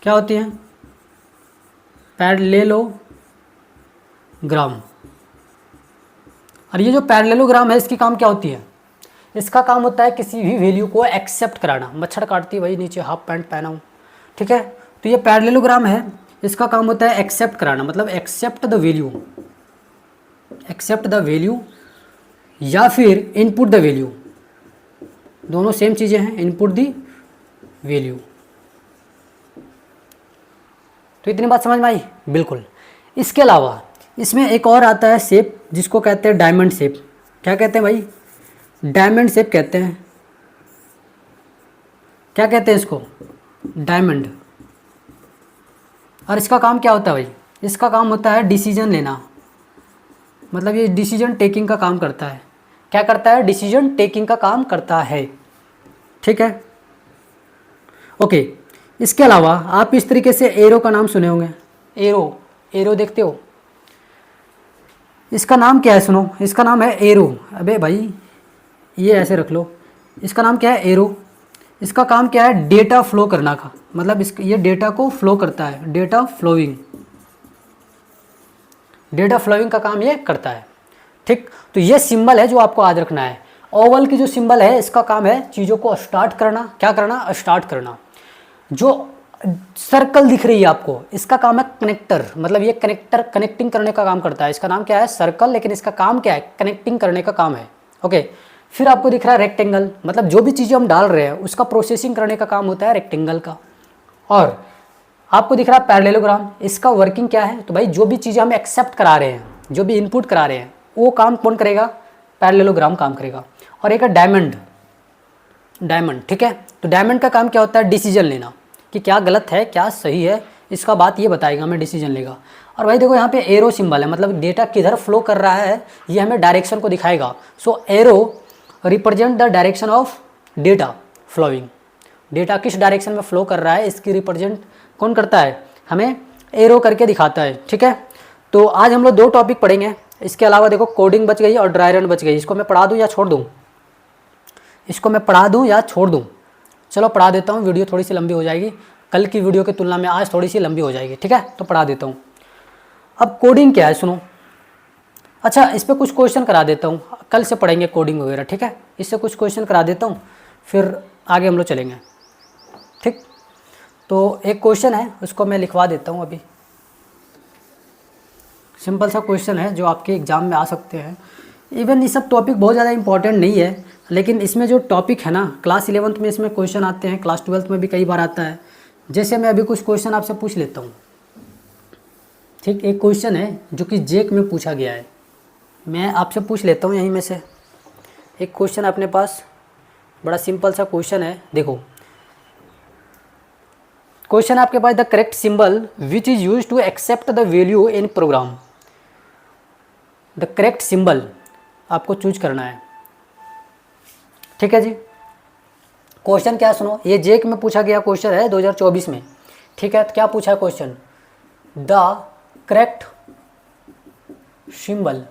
क्या होती है? पैरेललोग्राम। और ये जो पैरेललोग्राम है इसकी काम क्या होती है? इसका काम होता है किसी भी वैल्यू को एक्सेप्ट कराना। मच्छर काटती है भाई, नीचे हाफ पैंट पहना हूँ, ठीक है। तो ये पैरेललोग्राम है, इसका काम होता है एक्सेप्ट कराना, मतलब accept the value, accept the value या फिर इनपुट द वैल्यू, दोनों सेम चीज़ें हैं, इनपुट द वैल्यू। तो इतनी बात समझ में आई? बिल्कुल। इसके अलावा इसमें एक और आता है शेप, जिसको कहते हैं डायमंड शेप। क्या कहते हैं भाई? डायमंड शेप कहते हैं। क्या कहते हैं इसको? डायमंड। और इसका काम क्या होता है भाई? इसका काम होता है डिसीजन लेना, मतलब ये डिसीजन टेकिंग का काम करता है। क्या करता है? डिसीजन टेकिंग का काम करता है, ठीक है, ओके। इसके अलावा आप इस तरीके से एरो का नाम सुने होंगे, एरो, एरो देखते हो? इसका नाम क्या है? सुनो, इसका नाम है एरो। अबे भाई ये ऐसे रख लो, इसका नाम क्या है? एरो। इसका काम क्या है? डेटा फ्लो करना का, मतलब ये डेटा को फ्लो करता है, डेटा फ्लोइंग, डेटा फ्लोइंग का काम ये करता है, ठीक। तो ये सिंबल है जो आपको याद रखना है। ओवल की जो सिंबल है इसका काम है चीज़ों को स्टार्ट करना। क्या करना? स्टार्ट करना। जो सर्कल दिख रही है आपको, इसका काम है कनेक्टर, मतलब ये कनेक्टिंग करने का काम करता है। इसका नाम क्या है? सर्कल, लेकिन इसका काम क्या है? कनेक्टिंग करने का काम है, ओके। फिर आपको दिख रहा है रेक्टेंगल, मतलब जो भी चीज़ें हम डाल रहे हैं उसका प्रोसेसिंग करने का काम होता है रेक्टेंगल का। और आपको दिख रहा है पैरेललोग्राम, इसका वर्किंग क्या है? तो भाई जो भी चीज़ें हम एक्सेप्ट करा रहे हैं, जो भी इनपुट करा रहे हैं, वो काम कौन करेगा? पैरेललोग्राम काम करेगा। और एक है डायमंड, डायमंड, ठीक है। तो डायमंड का काम क्या होता है? डिसीजन लेना, कि क्या गलत है क्या सही है, इसका बात ये बताएगा, हमें डिसीजन लेगा। और भाई देखो यहाँ पे एरो सिंबल है, मतलब डेटा किधर फ्लो कर रहा है ये हमें डायरेक्शन को दिखाएगा। So arrow represent the direction of data flowing, data किस डायरेक्शन में फ्लो कर रहा है इसकी रिप्रेजेंट कौन करता है? हमें एरो करके दिखाता है, ठीक है। तो आज हम लोग 2 टॉपिक पढ़ेंगे। इसके अलावा देखो कोडिंग बच गई और ड्राई रन बच गई। इसको मैं पढ़ा दूँ या छोड़ दूँ? इसको मैं पढ़ा दूँ या छोड़ दूँ? चलो पढ़ा देता हूँ, वीडियो थोड़ी सी लंबी हो जाएगी, कल की वीडियो की तुलना में आज थोड़ी सी लंबी हो जाएगी, ठीक है। तो पढ़ा देता हूँ। अब कोडिंग क्या है सुनो। अच्छा, इस पर कुछ क्वेश्चन करा देता हूँ, कल से पढ़ेंगे कोडिंग वगैरह, ठीक है। इससे कुछ क्वेश्चन करा देता हूँ, फिर आगे हम लोग चलेंगे, ठीक। तो एक क्वेश्चन है, उसको मैं लिखवा देता हूँ अभी। सिंपल सा क्वेश्चन है जो आपके एग्ज़ाम में आ सकते हैं। इवन ये सब टॉपिक बहुत ज़्यादा इंपॉर्टेंट नहीं है, लेकिन इसमें जो टॉपिक है ना, क्लास 11th में इसमें क्वेश्चन आते हैं, क्लास 12th में भी कई बार आता है। जैसे मैं अभी कुछ क्वेश्चन आपसे पूछ लेता हूँ, ठीक। एक क्वेश्चन है जो कि जेक में पूछा गया है, मैं आपसे पूछ लेता हूँ यहीं में से। एक क्वेश्चन अपने पास, बड़ा सिंपल सा क्वेश्चन है, देखो। क्वेश्चन आपके पास, the correct symbol which is use to accept the value in program. The correct symbol आपको चूज करना है, ठीक है जी। क्वेश्चन क्या सुनो, ये जेक में पूछा गया क्वेश्चन है 2024 में, ठीक है। तो क्या पूछा है question? The correct symbol,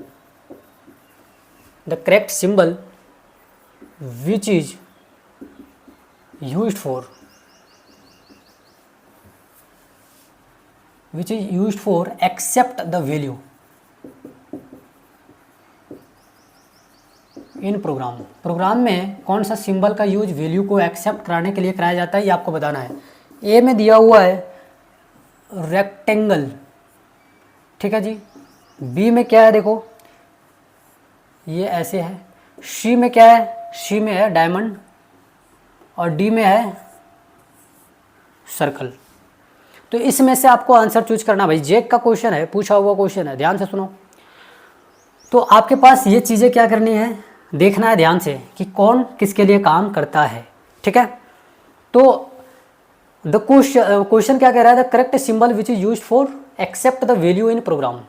the correct symbol which is used for, which is used for accept the value in program. Program में कौन सा सिंबल का यूज वैल्यू को एक्सेप्ट कराने के लिए कराया जाता है, ये आपको बताना है। ए में दिया हुआ है रेक्टेंगल, ठीक है जी। बी में क्या है देखो, ये ऐसे है। सी में क्या है? सी में है डायमंड, और डी में है सर्कल। तो इसमें से आपको आंसर चूज करना। भाई जेक का क्वेश्चन है, पूछा हुआ क्वेश्चन है, ध्यान से सुनो। तो आपके पास ये चीज़ें क्या करनी है, देखना है ध्यान से कि कौन किसके लिए काम करता है, ठीक है। तो द क्वेश्चन क्या कह रहा है? The correct symbol which is used for accept the value in program.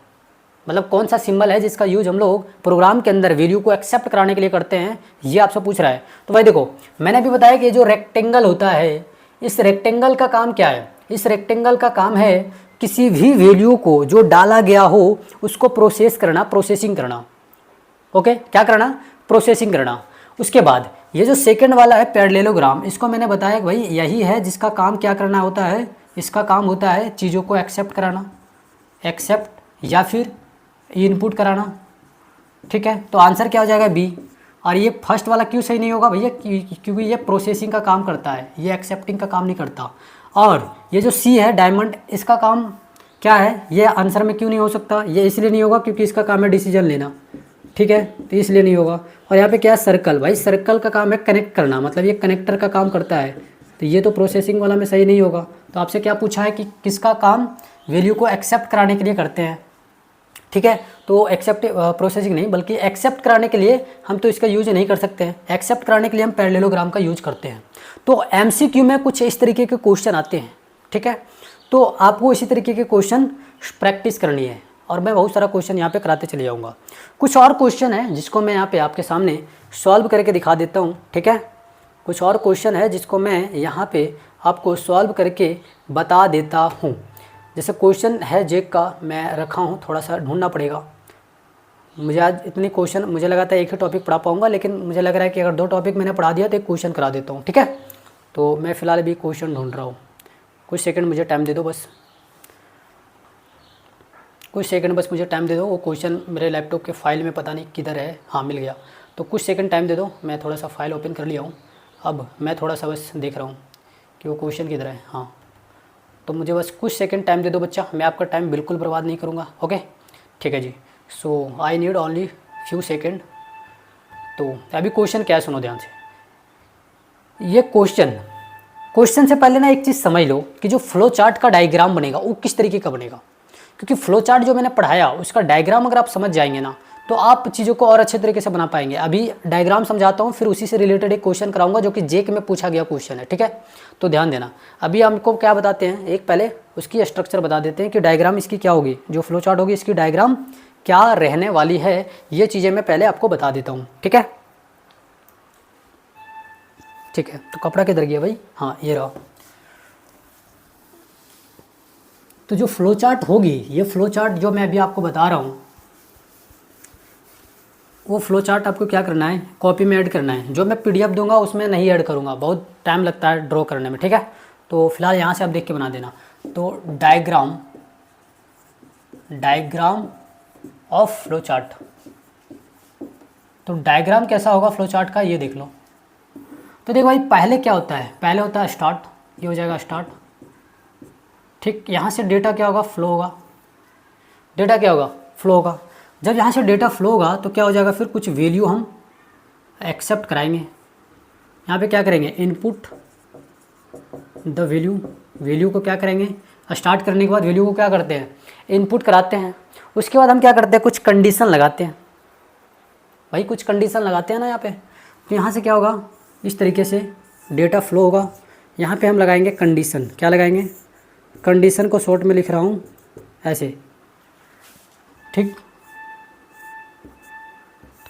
मतलब कौन सा सिंबल है जिसका यूज हम लोग प्रोग्राम के अंदर वैल्यू को एक्सेप्ट कराने के लिए करते हैं, ये आपसे पूछ रहा है। तो भाई देखो, मैंने अभी बताया कि जो रेक्टेंगल होता है, इस रेक्टेंगल का काम क्या है? इस रेक्टेंगल का काम है किसी भी वैल्यू को जो डाला गया हो उसको प्रोसेस करना, प्रोसेसिंग करना। ओके, क्या करना? प्रोसेसिंग करना। उसके बाद ये जो सेकंड वाला है पैरेललोग्राम, इसको मैंने बताया कि भाई यही है जिसका काम क्या करना होता है, इसका काम होता है चीज़ों को एक्सेप्ट कराना, एक्सेप्ट या फिर इनपुट कराना। ठीक है, तो आंसर क्या हो जाएगा? बी। और ये फर्स्ट वाला क्यों सही नहीं होगा भैया? क्योंकि ये प्रोसेसिंग का काम करता है, ये एक्सेप्टिंग का काम नहीं करता। और ये जो सी है डायमंड, इसका काम क्या है? ये आंसर में क्यों नहीं हो सकता? ये इसलिए नहीं होगा क्योंकि इसका काम है डिसीजन लेना। ठीक है, तो इसलिए नहीं होगा। और यहाँ पे क्या है? सर्कल। भाई सर्कल का काम है कनेक्ट करना, मतलब ये कनेक्टर का काम करता है, तो ये तो प्रोसेसिंग वाला में सही नहीं होगा। तो आपसे क्या पूछा है कि किसका काम वैल्यू को एक्सेप्ट कराने के लिए करते हैं। ठीक है, तो एक्सेप्ट प्रोसेसिंग नहीं बल्कि एक्सेप्ट कराने के लिए हम तो इसका यूज नहीं कर सकते हैं, एक्सेप्ट कराने के लिए हम पैरेललोग्राम का यूज करते हैं। तो एमसीक्यू में कुछ इस तरीके के क्वेश्चन आते हैं। ठीक है, तो आपको इसी तरीके के क्वेश्चन प्रैक्टिस करनी है और मैं बहुत सारा क्वेश्चन यहाँ पे कराते चले जाऊँगा। कुछ और क्वेश्चन है जिसको मैं यहाँ पे आपके सामने सॉल्व करके दिखा देता हूँ। ठीक है, कुछ और क्वेश्चन है जिसको मैं यहाँ पे आपको सॉल्व करके बता देता हूँ। जैसे क्वेश्चन है जेक का मैं रखा हूँ, थोड़ा सा ढूंढना पड़ेगा मुझे। आज इतनी क्वेश्चन मुझे लगा था एक ही टॉपिक पढ़ा पाऊँगा, लेकिन मुझे लग रहा है कि अगर 2 टॉपिक मैंने पढ़ा दिया तो एक क्वेश्चन करा देता हूँ। ठीक है, तो मैं फ़िलहाल अभी क्वेश्चन ढूंढ रहा हूँ, कुछ सेकंड मुझे टाइम दे दो बस, कुछ सेकंड बस मुझे टाइम दे दो। वो क्वेश्चन मेरे लैपटॉप के फाइल में पता नहीं किधर है, हाँ मिल गया। तो कुछ सेकंड टाइम दे दो, मैं थोड़ा सा फाइल ओपन कर लिया हूँ। अब मैं थोड़ा सा बस देख रहा हूँ कि वो क्वेश्चन किधर है। हाँ, तो मुझे बस कुछ सेकंड टाइम दे दो बच्चा, मैं आपका टाइम बिल्कुल बर्बाद नहीं करूँगा। ओके, ठीक है जी। So I need only few second. तो अभी क्वेश्चन क्या है सुनो ध्यान से। ये क्वेश्चन से पहले ना एक चीज़ समझ लो कि जो फ्लो चार्ट का डायग्राम बनेगा वो किस तरीके का बनेगा, क्योंकि फ्लो चार्ट जो मैंने पढ़ाया उसका डायग्राम अगर आप समझ जाएंगे ना तो आप चीज़ों को और अच्छे तरीके से बना पाएंगे। अभी डायग्राम समझाता हूँ, फिर उसी से रिलेटेड एक क्वेश्चन कराऊंगा जो कि जेक में पूछा गया क्वेश्चन है। ठीक है, तो ध्यान देना। अभी हमको क्या बताते हैं, एक पहले उसकी स्ट्रक्चर बता देते हैं कि डायग्राम इसकी क्या होगी, जो फ्लो चार्ट होगी इसकी डायग्राम क्या रहने वाली है, ये चीज़ें मैं पहले आपको बता देता हूँ। ठीक है, ठीक है। तो कपड़ा किधर गया भाई? हाँ ये रहा। तो जो फ्लो चार्ट होगी, ये फ्लो चार्ट जो मैं अभी आपको बता रहा हूँ, वो फ्लो चार्ट आपको क्या करना है, कॉपी में ऐड करना है। जो मैं पीडीएफ दूंगा उसमें नहीं ऐड करूँगा, बहुत टाइम लगता है ड्रॉ करने में। ठीक है, तो फिलहाल यहाँ से आप देख के बना देना। तो डायग्राम ऑफ फ्लो चार्ट, तो डायग्राम कैसा होगा फ्लो चार्ट का ये देख लो। तो देखो भाई पहले क्या होता है, पहले होता है स्टार्ट, ये हो जाएगा स्टार्ट। ठीक, यहाँ से डेटा क्या होगा, फ्लो होगा। डेटा क्या होगा, फ्लो होगा। जब यहाँ से डेटा फ्लो होगा तो क्या हो जाएगा, फिर कुछ वैल्यू हम एक्सेप्ट कराएंगे। यहाँ पे क्या करेंगे, इनपुट द वैल्यू को क्या करेंगे, स्टार्ट करने के बाद वैल्यू को क्या करते हैं, इनपुट कराते हैं। उसके बाद हम क्या करते हैं, कुछ कंडीशन लगाते हैं। भाई कुछ कंडीशन लगाते हैं ना यहाँ पे। तो यहाँ से क्या होगा, इस तरीके से डेटा फ्लो होगा। यहाँ पे हम लगाएंगे कंडीशन, क्या लगाएंगे, कंडीशन को शॉर्ट में लिख रहा हूँ ऐसे। ठीक,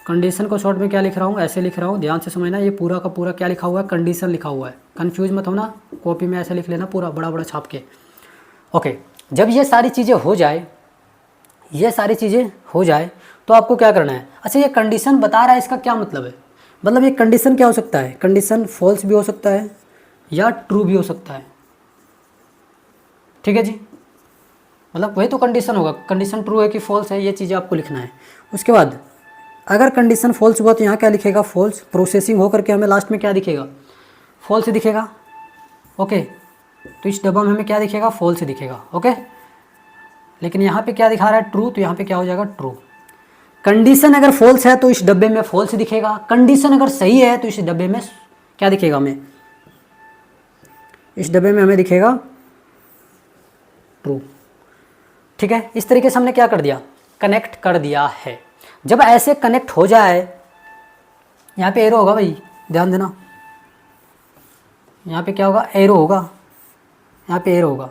कंडीशन को शॉर्ट में क्या लिख रहा हूँ, ऐसे लिख रहा हूँ, ध्यान से समझना। ये पूरा का पूरा क्या लिखा हुआ है, कंडीशन लिखा हुआ है। कंफ्यूज मत होना, कॉपी में ऐसे लिख लेना पूरा बड़ा बड़ा छाप के। ओके, जब ये सारी चीज़ें हो जाए, ये सारी चीज़ें हो जाए तो आपको क्या करना है। अच्छा, ये कंडीशन बता रहा है, इसका क्या मतलब है, मतलब ये कंडीशन क्या हो सकता है, कंडीशन फॉल्स भी हो सकता है या ट्रू भी हो सकता है। ठीक है जी, मतलब वही तो कंडीशन होगा, कंडीशन ट्रू है कि फॉल्स है, ये चीज़ें आपको लिखना है। उसके बाद अगर कंडीशन फॉल्स हुआ तो यहाँ क्या लिखेगा, फॉल्स। प्रोसेसिंग होकर के हमें लास्ट में क्या दिखेगा, फॉल्स दिखेगा। ओके, तो इस डब्बा में हमें क्या दिखेगा, फॉल्स दिखेगा। ओके, लेकिन यहाँ पे क्या दिखा रहा है, ट्रू, तो यहाँ पे क्या हो जाएगा, ट्रू। कंडीशन अगर फॉल्स है तो इस डब्बे में फॉल्स दिखेगा, कंडीशन अगर सही है तो इस डब्बे में क्या दिखेगा, हमें इस डब्बे में हमें दिखेगा ट्रू। ठीक है, इस तरीके से हमने क्या कर दिया, कनेक्ट कर दिया है। जब ऐसे कनेक्ट हो जाए, यहाँ पे एरो होगा भाई, ध्यान देना, यहाँ पे क्या होगा, एरो होगा, यहाँ पे एरो होगा,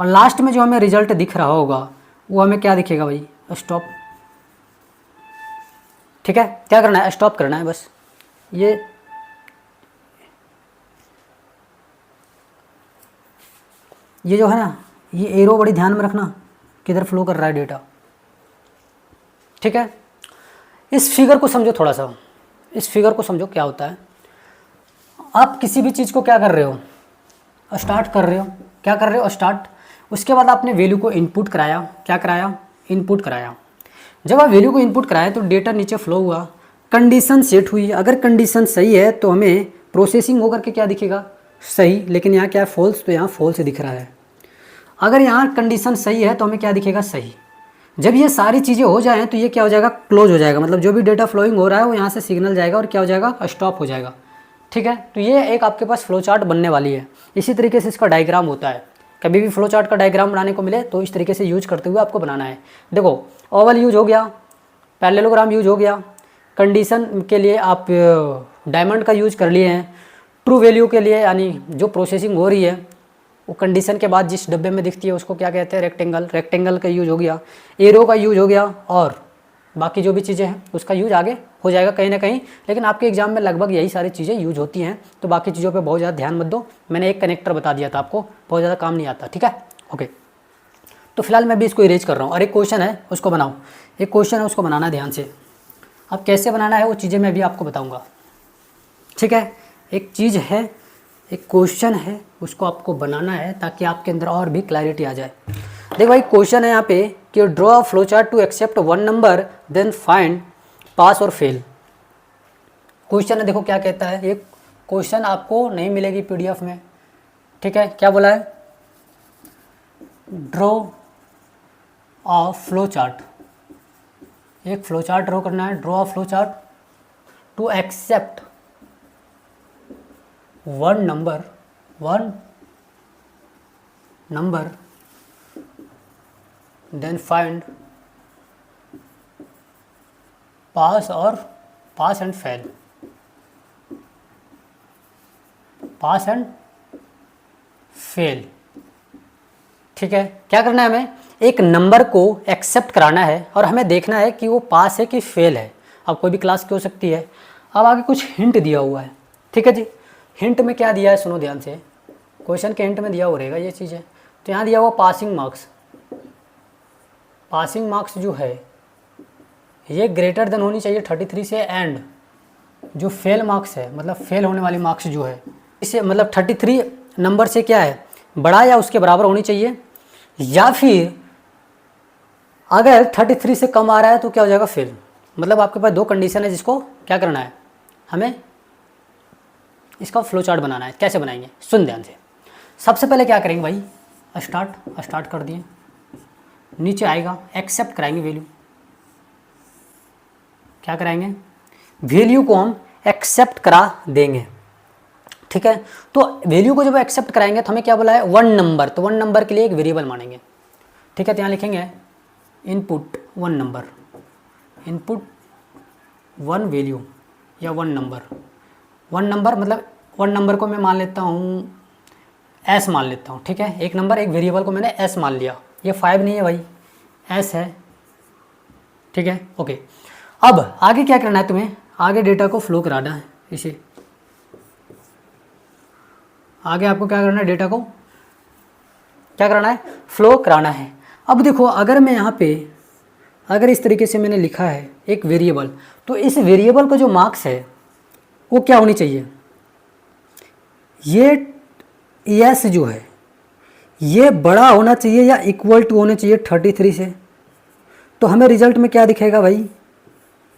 और लास्ट में जो हमें रिजल्ट दिख रहा होगा वो हमें क्या दिखेगा भाई, स्टॉप। ठीक है, क्या करना है, स्टॉप करना है बस। ये जो है ना, ये एरो बड़ी ध्यान में रखना, किधर फ्लो कर रहा है डेटा। ठीक है, इस फिगर को समझो थोड़ा सा, इस फिगर को समझो क्या होता है। आप किसी भी चीज़ को क्या कर रहे हो, स्टार्ट कर रहे हो, क्या कर रहे हो, स्टार्ट। उसके बाद आपने वैल्यू को इनपुट कराया, क्या कराया, इनपुट कराया। जब आप वैल्यू को इनपुट कराए तो डेटा नीचे फ्लो हुआ, कंडीशन सेट हुई। अगर कंडीशन सही है तो हमें प्रोसेसिंग होकर के क्या दिखेगा, सही। लेकिन यहाँ क्या है, फॉल्स, तो यहाँ फॉल्स दिख रहा है। अगर यहाँ कंडीशन सही है तो हमें क्या दिखेगा, सही। जब ये सारी चीज़ें हो जाएँ तो ये क्या हो जाएगा, क्लोज हो जाएगा। मतलब जो भी डेटा फ्लोइंग हो रहा है वो यहाँ से सिग्नल जाएगा और क्या हो जाएगा, स्टॉप हो जाएगा। ठीक है, तो ये एक आपके पास फ्लो चार्ट बनने वाली है। इसी तरीके से इसका डायग्राम होता है। कभी भी फ्लो चार्ट का डायग्राम बनाने को मिले तो इस तरीके से यूज करते हुए आपको बनाना है। देखो, ओवल यूज हो गया, पैरेललोग्राम यूज हो गया, कंडीशन के लिए आप डायमंड का यूज कर लिए हैं, ट्रू वैल्यू के लिए यानी जो प्रोसेसिंग हो रही है वो कंडीशन के बाद जिस डब्बे में दिखती है उसको क्या कहते हैं, रेक्टेंगल, रेक्टेंगल का यूज हो गया, एरो का यूज हो गया, और बाकी जो भी चीज़ें हैं उसका यूज आगे हो जाएगा कहीं ना कहीं। लेकिन आपके एग्जाम में लगभग यही सारी चीज़ें यूज होती हैं, तो बाकी चीज़ों पे बहुत ज़्यादा ध्यान मत दो। मैंने एक कनेक्टर बता दिया था आपको, बहुत ज़्यादा काम नहीं आता। ठीक है, ओके। तो फिलहाल मैं भी इसको इरेज कर रहा हूँ और एक क्वेश्चन है उसको बनाओ, एक क्वेश्चन है उसको बनाना ध्यान से। अब कैसे बनाना है वो चीज़ें मैं भी आपको बताऊँगा। ठीक है, एक चीज़ है, एक क्वेश्चन है, उसको आपको बनाना है ताकि आपके अंदर और भी क्लैरिटी आ जाए। देख भाई, क्वेश्चन है यहाँ पे कि draw a flow chart to accept one number then find pass और फेल। क्वेश्चन है, देखो क्या कहता है। ये क्वेश्चन आपको नहीं मिलेगी पीडीएफ में। ठीक है, क्या बोला है, ड्रॉ अ फ्लो चार्ट, एक फ्लो चार्ट ड्रॉ करना है। Draw a flow chart to accept one number then find pass और pass and fail, pass and fail. ठीक है, क्या करना है, हमें एक नंबर को एक्सेप्ट कराना है और हमें देखना है कि वो पास है कि फेल है। अब कोई भी क्लास की हो सकती है। अब आगे कुछ हिंट दिया हुआ है। ठीक है जी, हिंट में क्या दिया है, सुनो ध्यान से। क्वेश्चन के हिंट में दिया हो रहेगा ये चीज़ें। तो यहाँ दिया हुआ पासिंग मार्क्स, पासिंग मार्क्स जो है ये ग्रेटर देन होनी चाहिए 33 से, एंड जो फेल मार्क्स है मतलब फेल होने वाली मार्क्स जो है इसे मतलब 33 नंबर से क्या है, बड़ा या उसके बराबर होनी चाहिए, या फिर अगर 33 से कम आ रहा है तो क्या हो जाएगा, फेल। मतलब आपके पास दो कंडीशन है जिसको क्या करना है, हमें इसका फ्लो चार्ट बनाना है। कैसे बनाएंगे, सुन ध्यान से। सबसे पहले क्या करेंगे भाई, स्टार्ट कर दिए, नीचे आएगा एक्सेप्ट कराएंगे वैल्यू। क्या कराएंगे, वैल्यू को हम एक्सेप्ट करा देंगे। ठीक है, तो वैल्यू को जब एक्सेप्ट कराएंगे तो हमें क्या बोला है, वन नंबर। तो वन नंबर के लिए एक वेरिएबल मानेंगे। ठीक है, तो यहाँ लिखेंगे input one number, input one value या वन नंबर। वन नंबर मतलब वन नंबर को मैं मान लेता हूँ एस मान लेता हूँ। ठीक है, एक नंबर एक वेरिएबल को मैंने एस मान लिया। ये 5 नहीं है भाई, एस है। ठीक है, ओके। अब आगे क्या करना है तुम्हें, आगे डेटा को फ्लो कराना है। इसे आगे आपको क्या करना है, डेटा को क्या कराना है, फ्लो कराना है। अब देखो, अगर मैं यहाँ पे अगर इस तरीके से मैंने लिखा है एक वेरिएबल, तो इस वेरिएबल का जो मार्क्स है वो क्या होनी चाहिए, ये एस जो है ये बड़ा होना चाहिए या इक्वल टू होना चाहिए 33 से। तो हमें रिजल्ट में क्या दिखेगा भाई,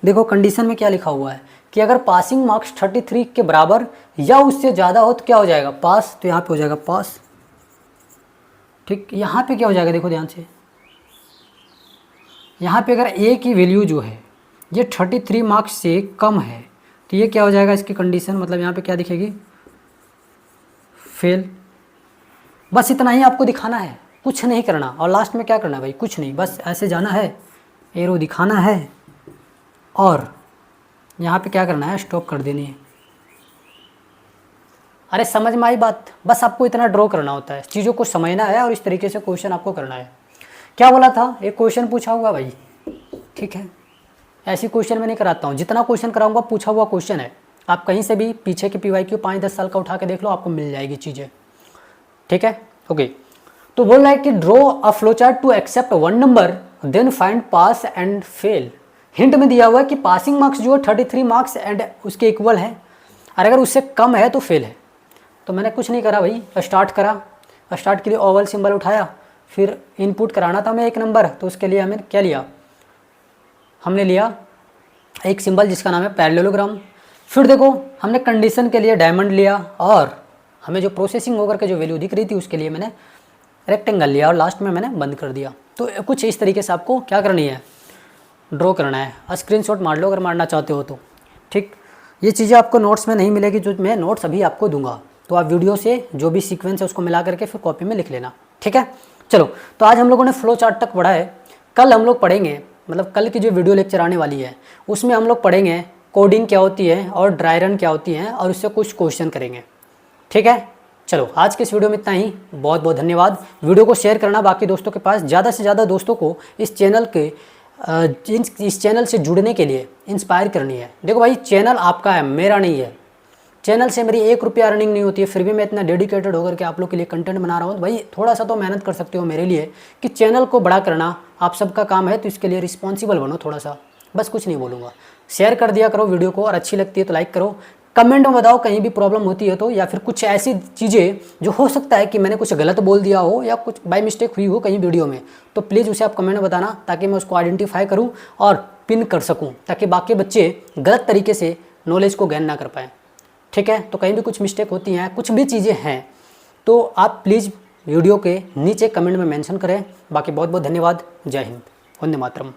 देखो कंडीशन में क्या लिखा हुआ है कि अगर पासिंग मार्क्स 33 के बराबर या उससे ज़्यादा हो तो क्या हो जाएगा, पास। तो यहाँ पे हो जाएगा पास। ठीक, यहाँ पे क्या हो जाएगा, देखो ध्यान से, यहाँ पे अगर ए की वैल्यू जो है ये 33 मार्क्स से कम है तो ये क्या हो जाएगा, इसकी कंडीशन मतलब यहाँ पे क्या दिखेगी, फेल। बस इतना ही आपको दिखाना है, कुछ नहीं करना। और लास्ट में क्या करना है भाई, कुछ नहीं, बस ऐसे जाना है, एरो दिखाना है और यहाँ पे क्या करना है, स्टॉप कर देनी है। अरे समझ में आई बात, बस आपको इतना ड्रॉ करना होता है, चीज़ों को समझना है और इस तरीके से क्वेश्चन आपको करना है। क्या बोला था, एक क्वेश्चन पूछा हुआ भाई, ठीक है। ऐसी क्वेश्चन मैं नहीं कराता हूँ, जितना क्वेश्चन कराऊंगा पूछा हुआ क्वेश्चन है। आप कहीं से भी पीछे के PYQ 5-10 साल का उठा के देख लो, आपको मिल जाएगी चीज़ें, ठीक है। ओके, तो बोल रहा है कि draw a flow chart to accept 1 number then find pass and fail. Hint में दिया हुआ है कि पासिंग मार्क्स जो है 33 मार्क्स एंड उसके इक्वल है, और अगर उससे कम है तो फेल है। तो मैंने कुछ नहीं करा भाई, स्टार्ट करा। स्टार्ट के लिए ओवल सिंबल उठाया, फिर इनपुट कराना था मैं 1 नंबर, तो उसके लिए हमें क्या लिया, हमने लिया एक सिंबल जिसका नाम है पैरेललोग्राम। फिर देखो हमने कंडीशन के लिए डायमंड लिया, और हमें जो प्रोसेसिंग होकर के जो वैल्यू दिख रही थी उसके लिए मैंने रेक्टेंगल लिया, और लास्ट में मैंने बंद कर दिया। तो कुछ इस तरीके से आपको क्या करनी है, ड्रॉ करना है। स्क्रीनशॉट मार लो अगर मारना चाहते हो तो, ठीक। ये चीज़ें आपको नोट्स में नहीं मिलेगी, जो मैं नोट्स अभी आपको दूंगा, तो आप वीडियो से जो भी सीक्वेंस है उसको मिला करके फिर कॉपी में लिख लेना, ठीक है। चलो, तो आज हम लोगों ने फ्लो चार्ट तक पढ़ा है। कल हम लोग पढ़ेंगे, मतलब कल की जो वीडियो लेक्चर आने वाली है उसमें हम लोग पढ़ेंगे कोडिंग क्या होती है और ड्राई रन क्या होती है, और उससे कुछ क्वेश्चन करेंगे, ठीक है। चलो, आज के इस वीडियो में इतना ही। बहुत बहुत धन्यवाद। वीडियो को शेयर करना बाकी दोस्तों के पास, ज़्यादा से ज़्यादा दोस्तों को इस चैनल के इस चैनल से जुड़ने के लिए इंस्पायर करनी है। देखो भाई, चैनल आपका है, मेरा नहीं है। चैनल से मेरी 1 रुपया अर्निंग नहीं होती है, फिर भी मैं इतना डेडिकेटेड होकर के आप लोग के लिए कंटेंट बना रहा हूँ। भाई थोड़ा सा तो मेहनत कर सकते हो मेरे लिए, कि चैनल को बड़ा करना आप सबका काम है, तो इसके लिए रिस्पॉन्सिबल बनो थोड़ा सा, बस कुछ नहीं बोलूँगा। शेयर कर दिया करो वीडियो को, और अच्छी लगती है तो लाइक करो। कमेंट में बताओ कहीं भी प्रॉब्लम होती है तो, या फिर कुछ ऐसी चीज़ें जो हो सकता है कि मैंने कुछ गलत बोल दिया हो या कुछ बाय मिस्टेक हुई हो कहीं वीडियो में, तो प्लीज़ उसे आप कमेंट में बताना, ताकि मैं उसको आइडेंटिफाई करूं और पिन कर सकूं, ताकि बाकी बच्चे गलत तरीके से नॉलेज को गेन ना कर पाएँ, ठीक है। तो कहीं भी कुछ मिस्टेक होती हैं, कुछ भी चीज़ें हैं, तो आप प्लीज़ वीडियो के नीचे कमेंट में मेंशन करें। बाकी बहुत बहुत धन्यवाद। जय हिंद, वंदे मातरम।